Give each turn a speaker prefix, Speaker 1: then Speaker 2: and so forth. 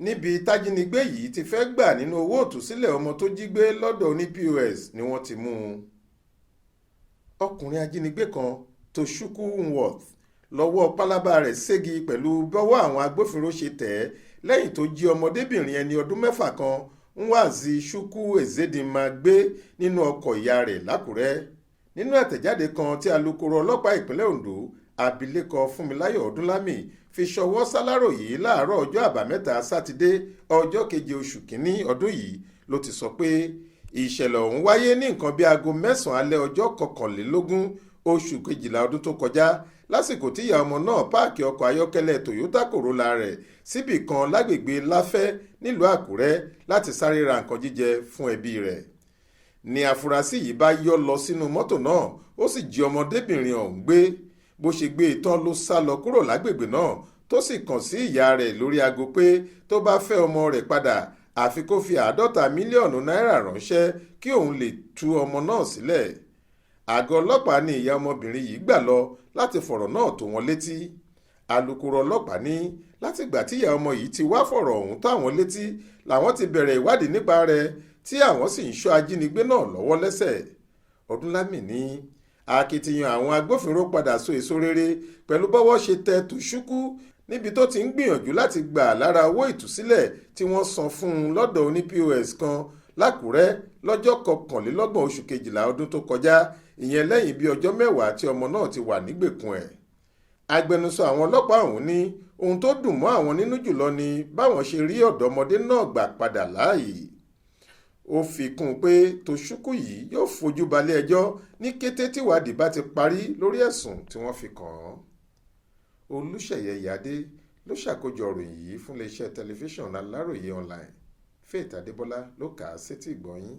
Speaker 1: níbi tájínigbé yìí ti fẹ́ gbà nínú owó ìtúsílẹ̀ ọmọ tó jí gbé lọ́dọ̀ Onipos ni wọ́n ti mú un. Ọkùnrin ajínigbé kan Tochukwu Nwoth lọ́wọ́ pálábá rẹ̀ ségi pẹ̀lú bọ́wọ́ àwọn agbófinró ṣe tẹ̀ ẹ́ lẹ́yìn tó jí ọmọdébìnrin ẹni ọdún mẹ́fà kan Nwazi Chukwu Ezedinma gbé nínú ọkọ̀ ìyá rẹ̀ l'Ákúrẹ́. Nínú àtẹ̀jáde kan tí alukoro ọlọ́pàá ìpínlẹ̀ Ondo abilékọ Fúnmiláyọ̀ Ọdúnlámì fi ṣọwọ́ s'Aláròyé láàárọ̀ ọjọ́ àbámẹ́ta sátidé ọjọ́ keje oṣù kínní ọdún yìí ló ti sọ pé ìṣẹ̀lẹ̀ ọ̀hún wáyé ní nǹkan bíi aago mẹ́sàn-án alẹ́ ọjọ́ kọkànlélógún oṣù kejìlá ọdún tó kọjá lásìkò tí ìyá ọmọ náà páàkì ọkọ̀ ayọ́kẹ́lẹ́ Toyota Corolla rẹ̀ síbì kan lágbègbè Láfẹ́ nílùú Àkúrẹ́ láti sáré ra nǹkan jíjẹ fún ẹbí rẹ̀. Ní afurasí yìí bá yọ́ lọ sínú mọ́tò náà ó sì jí ọmọdébìnrin ọ̀hún gbé. Bó ṣe gbé e tán ló sá lọ kúrò lágbègbè náà tó sì kàn sí ìyá rẹ̀ lórí aago pé tó bá fẹ́ ọmọ rẹ̀ padà àfi kó fi 50 mílíọ̀nù náírà ránṣẹ́ kí òun lè tú ọmọ náà sílẹ̀. Àgọ́ ọlọ́pàá ni ìyá ọmọbìnrin yìí gbà lọ láti fọ̀rọ̀ náà tó wọn létí. Alukoro ọlọ́pàá ní látìgbà tí ìyá ọmọ yìí ti wá fọ̀rọ̀ ọ̀hún tó àwọn létí làwọn ti bẹ̀rẹ̀ ìwádìí nípa rẹ̀ tí àwọn sì ń ṣọ́ ajínigbé náà lọ́wọ́ lẹ́sẹ̀. Ọdúnlámì ní akitiyan àwọn agbófinró padà so èso rere pẹ̀lú bọ́wọ́ ṣe tẹ Tochukwu níbi tó ti ń gbìyànjú láti gbà lára owó ìtúsílẹ̀ tí wọ́n san fún un lọ́dọ̀ Onipos kan l'Ákúrẹ́ lọ́jọ́ 21 oṣù kejìlá ọdún tó kọjá, ìyẹn lẹ́yìn bíi ọjọ́ mẹ́wàá tí ọmọ náà ti wà nígbèkùn ẹ̀. Agbẹnusọ àwọn ọlọ́pàá ọ̀hún ní ohun tó dùn mọ́ àwọn nínú jùlọ ni báwọn ṣe rí ọ̀dọ́mọdé náà gbà padà láàyè. Ó fi kún un pé Tochukwu yìí yóò fojú balẹ̀-ẹjọ́ ní kété tíwádìí bá ti parí lórí ẹ̀sùn tí wọ́n fi kàn án. Olúṣèyẹ Ìyádé ló ṣàkójọ ìròyìn yìí fún iléeṣẹ́ tẹlifíṣàn Aláròyé online. Faith Adébọ́lá ló kà á sétí ìgbọ́ yín.